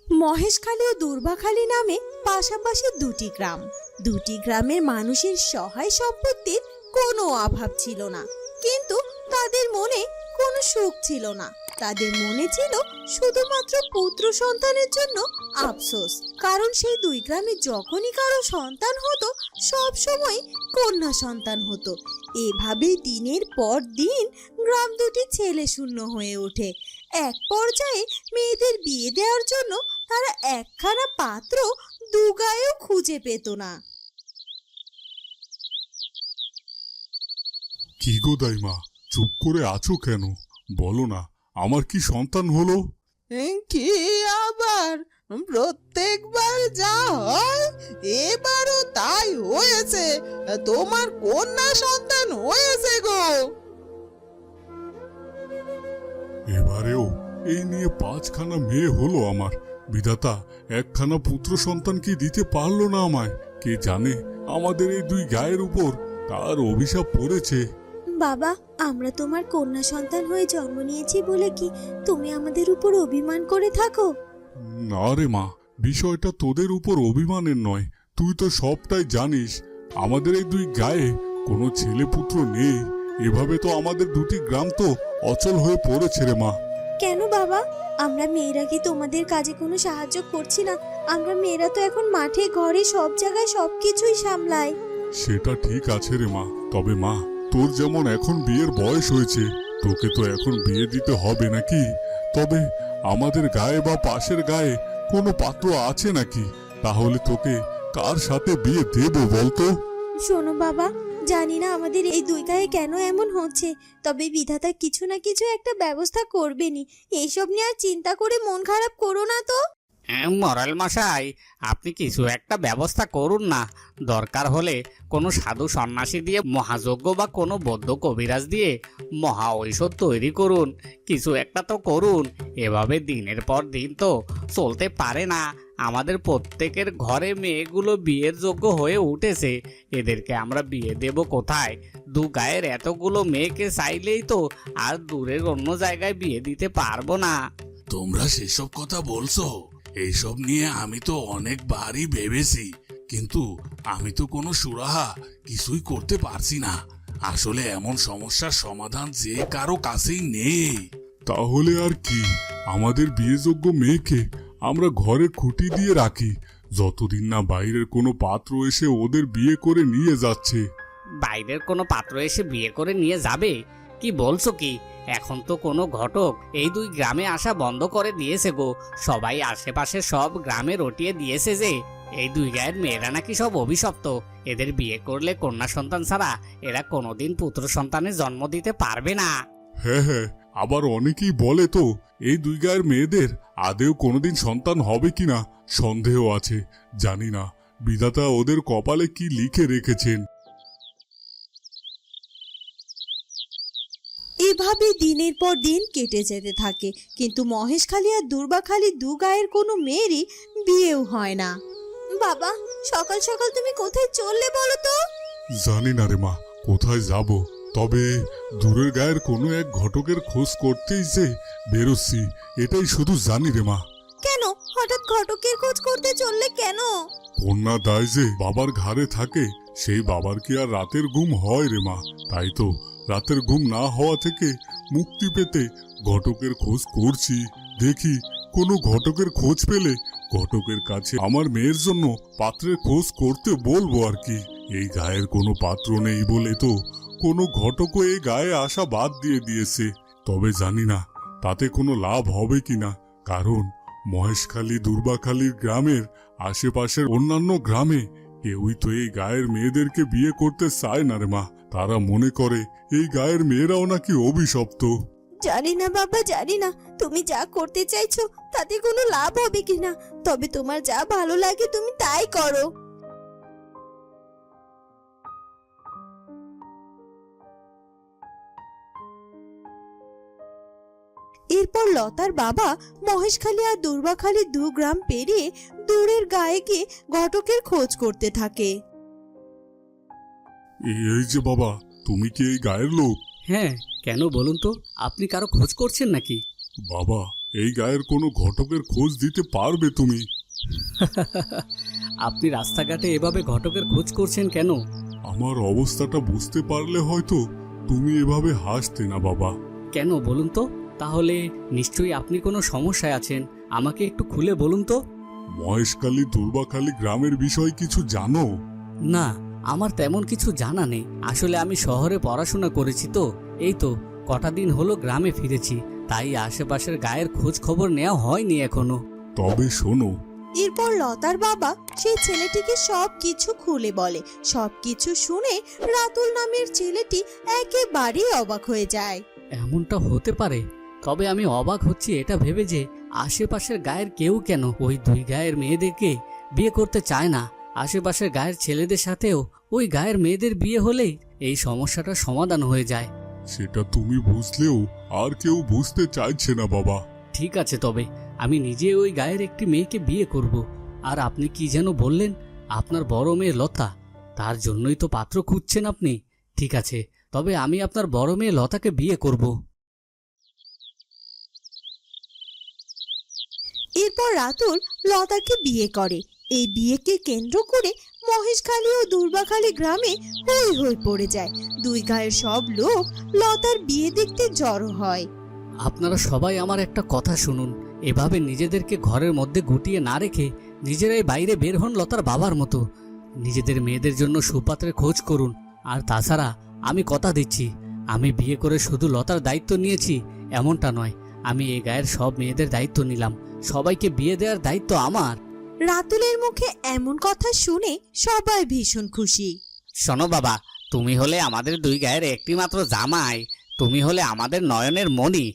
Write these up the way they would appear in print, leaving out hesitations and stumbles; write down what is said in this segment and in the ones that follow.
মহেশখালী ও দুর্বাখালী নামে পাশাপাশি দুটি গ্রাম। দুটি গ্রামের মানুষের সহায় সম্পত্তির কোনো অভাব ছিল না, কিন্তু তাদের মনে কোনো সুখ ছিল না। তাদের মনে ছিল শুধুমাত্র পুত্র সন্তানের জন্য আফসোস। কারণ সেই দুই গ্রামে যখনই কারো সন্তান হতো, সব সময় কন্যা সন্তান হতো। এভাবেই দিনের পর দিন গ্রাম দুটি ছেলে শূন্য হয়ে ওঠে। এক পর্যায়ে মেয়েদের বিয়ে দেওয়ার জন্য তারা একখানা পাত্র দুগায়েও খুঁজে পেত না। কি গো দাইমা, চুপ করে আছো কেন? বলো না, আমার কি সন্তান হলো? কি আবার প্রত্যেকবার যা হয় এবারও তাই হয়েছে। তোমার কন্যা সন্তান হয়েছে গো। এবারেও এই নিয়ে 5খানা মেয়ে হলো আমার। বিধাতা একখানা পুত্র সন্তান কি দিতে পারলো না আমায়? কে জানে আমাদের এই দুই গায়ের উপর তার অভিশাপ পড়েছে। বাবা, আমরা তোমার কন্যা সন্তান হয়ে জন্ম নিয়েছি বলে কি তুমি আমাদের উপর অভিমান করে থাকো? না রে মা, বিষয়টা তোদের উপর অভিমানের নয়। তুই তো সবটাই জানিস। আমাদের এই দুই গায়ে কোনো ছেলে পুত্র নেই। এভাবে তো আমাদের দুটি গ্রাম তো অচল হয়ে পড়েছে রে মা। কেন বাবা, আমরা মেয়েরা কি তোমাদের কাজে কোনো সাহায্য করছি না? আমরা মেয়েরা তো এখন মাঠে ঘরে সব জায়গায় সবকিছুই সামলাই। সেটা ঠিক আছে রে মা, তবে মা, তোর যেমন এখন বিয়ের বয়স হয়েছে, তোকে তো এখন বিয়ে দিতে হবে নাকি? তবে আমাদের গায়ে বা পাশের গায়ে কোনো পাত্র আছে নাকি? তাহলে তোকে কার সাথে বিয়ে দেব বলতো? শোনো বাবা, জানি না আমাদের এই দুই গায়ে কেন এমন হচ্ছে, তবে বিধাতা কিছু না কিছু একটা ব্যবস্থা করবেনি। এইসব নিয়ে আর চিন্তা করে মন খারাপ করো না তো। মরাল মশাই, আপনি কিছু একটা ব্যবস্থা করুন না। দরকার হলে কোনো সাধু সন্ন্যাসী দিয়ে মহাযজ্ঞ বা কোনো বৌদ্ধ কবিরাজ দিয়ে মহা ঔষধ তৈরি করুন। কিছু একটা তো করুন। এভাবে দিনের পর দিন তো চলতে পারে না। আমাদের প্রত্যেকের ঘরে মেয়েগুলো বিয়ের যোগ্য হয়ে উঠেছে। এদেরকে আমরা বিয়ে দেব কোথায়? দু গায়ের এতগুলো মেয়েকে চাইলেই তো আর দূরের অন্য জায়গায় বিয়ে দিতে পারবো না। তোমরা সেসব কথা বলছো? এইসব নিয়ে আমি তো অনেকবারই ভেবেছি, কিন্তু আমি তো কোনো সুরাহা কিছুই করতে পারছি না। আসলে এমন সমস্যার সমাধান যে কারো কাছেই নেই। তাহলে আর কি, আমাদের বিয়েযোগ্য মেয়েকে আমরা ঘরে খুঁটি দিয়ে রাখি, যতদিন না বাইরের কোনো পাত্র এসে ওদের বিয়ে করে নিয়ে যাচ্ছে। বাইরের কোনো পাত্র এসে বিয়ে করে নিয়ে যাবে? কি বলছো কি? এখন তো কোনো ঘটক এই দুই গ্রামে আসা বন্ধ করে দিয়েছে গো। সবাই আশেপাশে সব গ্রামে রটিয়ে দিয়েছে যে এই দুই গায়ের মেয়েরা নাকি সব অভিশপ্ত। এদের বিয়ে করলে কন্যা সন্তান ছাড়া এরা কোনোদিন পুত্র সন্তানের জন্ম দিতে পারবে না। হ্যাঁ হ্যাঁ, আবার অনেকেই বলে তো এই দুই গায়ের মেয়েদের আদেও কোনোদিন সন্তান হবে কিনা সন্দেহ আছে। জানি না বিধাতা ওদের কপালে কি লিখে রেখেছেন। এভাবে দিনের পর দিন কেটে যেতে থাকে, কিন্তু মহেশখালী আর দুর্বাখালী দু গায়ের কোনো মেয়েরই বিয়েও হয় না। বাবা, সকাল সকাল তুমি কোথায় চললে বলো তো? জানি না রে মা, কোথায় যাব, তবে দূরের গায়ের কোনো এক ঘটকের খোঁজ করতেই যে বেরোচ্ছি, এটাই শুধু জানি রে মা। কেন হঠাৎ ঘটকের খোঁজ করতে চললে কেন? কন্যা দায় যে বাবার ঘাড়ে থাকে, সেই বাবার কি আর রাতের ঘুম হয় রে মা? তাই তো রাতের ঘুম না হওয়া থেকে মুক্তি পেতে ঘটকের খোঁজ করছি। দেখি কোনো ঘটকের খোঁজ পেলে ঘটকের কাছে আমার মেয়ের জন্য পাত্রের খোঁজ করতে বলবো আর কি। এই গায়ের কোনো পাত্র নেই বলে তো কোনো ঘটকও এই গায়ে আসা বাদ দিয়ে দিয়েছে। তবে জানি না তাতে কোনো লাভ হবে কিনা, কারণ মহেশখালী দুর্বাখালীর গ্রামের আশেপাশের অন্যান্য গ্রামে কেউই তো এই গায়ের মেয়েদেরকে বিয়ে করতে চায় না রে মা। তারা মনে করে এই গায়ের মেয়েরাও নাকি অভিশপ্ত। জানি না বাবা, জানি না তুমি যা করতে চাইছো তাতে কোনো লাভ হবে কিনা, তবে তোমার যা ভালো লাগে তুমি তাই করো। এরপর লতার বাবা মহেশখালী আর দুর্বাখালী দু গ্রাম পেরিয়ে দূরের গায়ে গিয়ে ঘটকের খোঁজ করতে থাকে। এই যে বাবা, তুমি কি এই গায়ের লোক? হ্যাঁ, কেন বলুন তো? আপনি কারো খোঁজ করছেন নাকি? বাবা, এই গায়ের কোনো ঘটকের খোঁজ দিতে পারবে তুমি? আপনি রাস্তাঘাটে এভাবে ঘটকের খোঁজ করছেন কেন? আমার অবস্থাটা বুঝতে পারলে হয়তো তুমি এভাবে হাসতে না বাবা। কেন বলুন তো? তাহলে নিশ্চয়ই আপনি কোনো সমস্যায় আছেন, আমাকে একটু খুলে বলুন তো। মহেশখালী দুর্বাখালী গ্রামের বিষয় কিছু জানো? না, আমার তেমন কিছু জানা নেই। আসলে আমি শহরে পড়াশোনা করেছি তো, এই তো কটা দিন হলো গ্রামে ফিরেছি, তাই আশেপাশের গায়ের খোঁজ খবর নেওয়া হয়নি এখনো। তবে শোনো, এরপর লতার বাবা সেই ছেলেটিকে সব কিছু খুলে বলে। সব কিছু শুনে রাতুল নামের ছেলেটি একেবারেই অবাক হয়ে যায়। এমনটা হতে পারে? তবে আমি অবাক হচ্ছি এটা ভেবে যে আশেপাশের গায়ের কেউ কেন ওই দুই গায়ের মেয়েদেরকে বিয়ে করতে চায় না। আশেপাশের গায়ের ছেলেদের সাথেও ওই গায়ের মেয়েদের বিয়ে হলেই এই সমস্যাটা সমাধান হয়ে যায়। সেটা তুমি বুঝলেও আর কেউ বুঝতে চাইছে না বাবা। ঠিক আছে, তবে আমি নিজে ওই গায়ের একটি মেয়েকে বিয়ে করব। আর আপনি কি যেন বললেন, আপনার বড় মেয়ে লতা, তার জন্যই তো পাত্র খুঁজছেন আপনি। ঠিক আছে, তবে আমি আপনার বড় মেয়ে লতাকে বিয়ে করব। এরপর রাতুল লতাকে বিয়ে করে। এই বিয়েকে কেন্দ্র করে মহেশখালী ও দুর্বাখালী গ্রামে হই হই পড়ে যায়। দুই গায়ের সব লোক লতার বিয়ে দেখতে জড়ো হয়। আপনারা সবাই আমার একটা কথা শুনুন, এভাবে নিজেদেরকে ঘরের মধ্যে গুটিয়ে না রেখে নিজেরাই বাইরে বের হন লতার বাবার মতো। নিজেদের মেয়েদের জন্য সুপাত্রের খোঁজ করুন। আর তাছাড়া আমি কথা দিচ্ছি, আমি বিয়ে করে শুধু লতার দায়িত্ব নিয়েছি এমনটা নয়, আমি এই গায়ের সব মেয়েদের দায়িত্ব নিলাম। সবাইকে বিয়ে দেওয়ার দায়িত্ব আমার। রাতুলের মুখে এমন কথা শুনে সবাই ভীষণ খুশি। শোনো বাবা, তুমি হলে আমাদের দুই গায়ের একটি মাত্র জামাই, তুমি হলে আমাদের নয়নের মণি।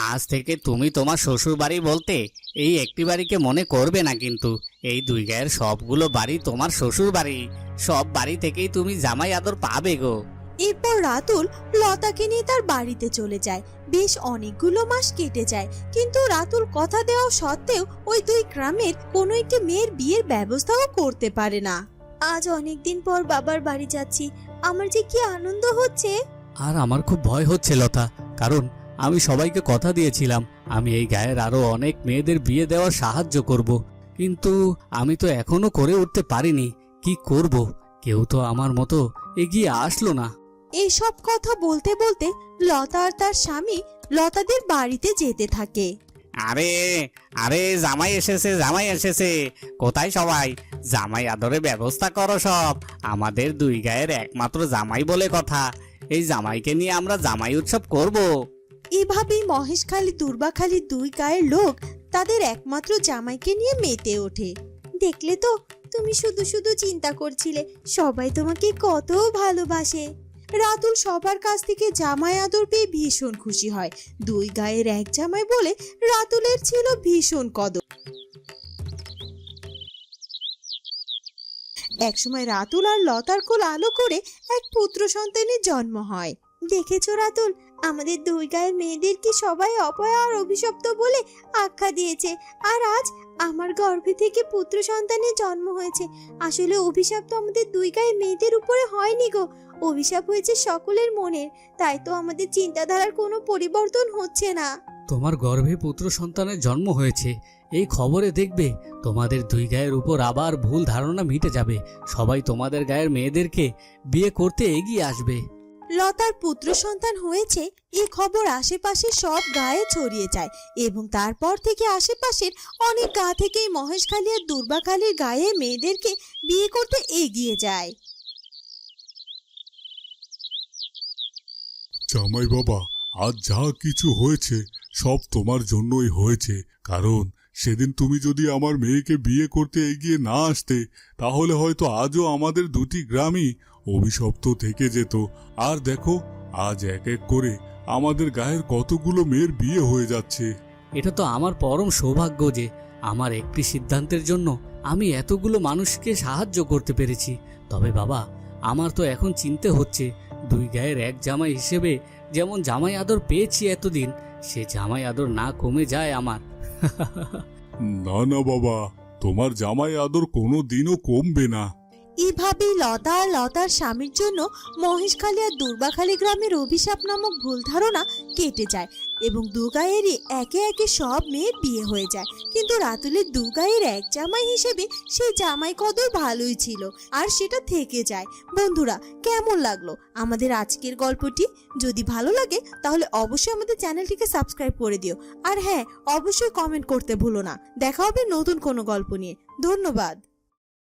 আজ থেকে তুমি তোমার শ্বশুর বাড়ি বলতে এই একটি বাড়িকে মনে করবে না, কিন্তু এই দুই গায়ের সবগুলো বাড়ি তোমার শ্বশুর বাড়ি। সব বাড়ি থেকেই তুমি জামাই আদর পাবে গো। এরপর রাতুল লতাকে নিয়ে তার বাড়িতে চলে যায়। বেশ অনেকগুলো মাস কেটে যায়, কিন্তু রাতুল কথা দেওয়া সত্ত্বেও ওই দুই গ্রামের কোনো একটি মেয়ের বিয়ের ব্যবস্থাও করতে পারে না। আজ অনেকদিন পর বাবার বাড়ি যাচ্ছি, আমার যে কি আনন্দ হচ্ছে। আর আমার খুব ভয় হচ্ছে লতা, কারণ আমি সবাইকে কথা দিয়েছিলাম আমি এই গায়ের আরো অনেক মেয়েদের বিয়ে দেওয়ার সাহায্য করব, কিন্তু আমি তো এখনো করে উঠতে পারিনি। কি করব? কেউ তো আমার মতো এগিয়ে আসলো না। এইসব কথা বলতে বলতে লতা আর তার স্বামী লতাদের বাড়িতে যেতে থাকে। আরে আরে জামাই এসেছে, জামাই এসেছে। কোথায় সবাই? জামাই আদরের ব্যবস্থা করো সব। আমাদের দুই গায়ের একমাত্র জামাই বলে কথা, এই জামাইকে নিয়ে আমরা জামাই উৎসব করব। এভাবেই মহেশখালী দুর্বাখালী দুই গায়ের লোক তাদের একমাত্র জামাইকে নিয়ে মেতে ওঠে। দেখলে তো, তুমি শুধু শুধু চিন্তা করছিলে, সবাই তোমাকে কত ভালোবাসে। রাতুল সবার কাছ থেকে জামাই আদর পেয়ে ভীষণ খুশি হয়। দুই গায়ের এক জামাই বলে রাতুলের ছিল ভীষণ কদর। একসময় রাতুল আর লতার কোল আলো করে এক পুত্র সন্তানের জন্ম হয়। দেখেছো রাতুল, আমাদের দুই গায়ের মেয়েদের কি সবাই অপয়া আর অভিশপ্ত বলে আখ্যা দিয়েছে, আর আজ আমার গর্ভে থেকে পুত্র সন্তানের জন্ম হয়েছে। আসলে অভিশাপ তো আমাদের দুই গায়ের মেয়েদের উপরে হয়নি গো, অভিশাপ হয়েছে সকলের মনের। তাই তো আমাদের চিন্তাধারার কোনো পরিবর্তন হচ্ছে না। তোমার গর্ভে পুত্র সন্তানের জন্ম হয়েছে, এই খবরে দেখবে তোমাদের দুই গায়ের উপর আবার ভুল ধারণা মিটে যাবে। সবাই তোমাদের গায়ের মেয়েদেরকে বিয়ে করতে এগিয়ে আসবে। লতার পুত্র সন্তান হয়েছে এ খবর আশেপাশে সব গায়ে ছড়িয়ে যায়, এবং তারপর থেকে আশেপাশের অনেক গা থেকেই মহেশখালী আর দুর্বাখালীর গায়ে মেয়েদেরকে বিয়ে করতে এগিয়ে যায়। জামাই বাবা, আজ যা কিছু হয়েছে সব তোমার জন্যই হয়েছে। কারণ সেদিন তুমি যদি আমার মেয়েকে বিয়ে করতে এগিয়ে না আসতে, তাহলে হয়তো আজও আমাদের দুটি গ্রামই অভিশপ্ত থেকে যেত। আর দেখো, আজ এক এক করে আমাদের গায়ের কতগুলো মেয়ের বিয়ে হয়ে যাচ্ছে। এটা তো আমার পরম সৌভাগ্য যে আমার একটি সিদ্ধান্তের জন্য আমি এতগুলো মানুষকে সাহায্য করতে পেরেছি। তবে বাবা, আমার তো এখন চিন্তা হচ্ছে, দুই গায়ের এক জামাই হিসেবে যেমন জামাই আদর পেয়েছি এতদিন, সে জামাই আদর না কমে যায় আমার। না না বাবা, তোমার জামাই আদর কোনো দিনও কমবে না। এভাবেই লতা আর লতার স্বামীর জন্য মহেশখালী আর দুর্বাখালী গ্রামের অভিশাপ নামক ভুল ধারণা কেটে যায় এবং দুগায়েরই একে একে সব মেয়ের বিয়ে হয়ে যায়। কিন্তু রাতুলের দুগায়ের এক জামাই হিসেবে সেই জামাই কদর ভালোই ছিল আর সেটা থেকে যায়। বন্ধুরা, কেমন লাগলো আমাদের আজকের গল্পটি? যদি ভালো লাগে তাহলে অবশ্যই আমাদের চ্যানেলটিকে সাবস্ক্রাইব করে দিও। আর হ্যাঁ, অবশ্যই কমেন্ট করতে ভুলো না। দেখা হবে নতুন কোনো গল্প নিয়ে। ধন্যবাদ।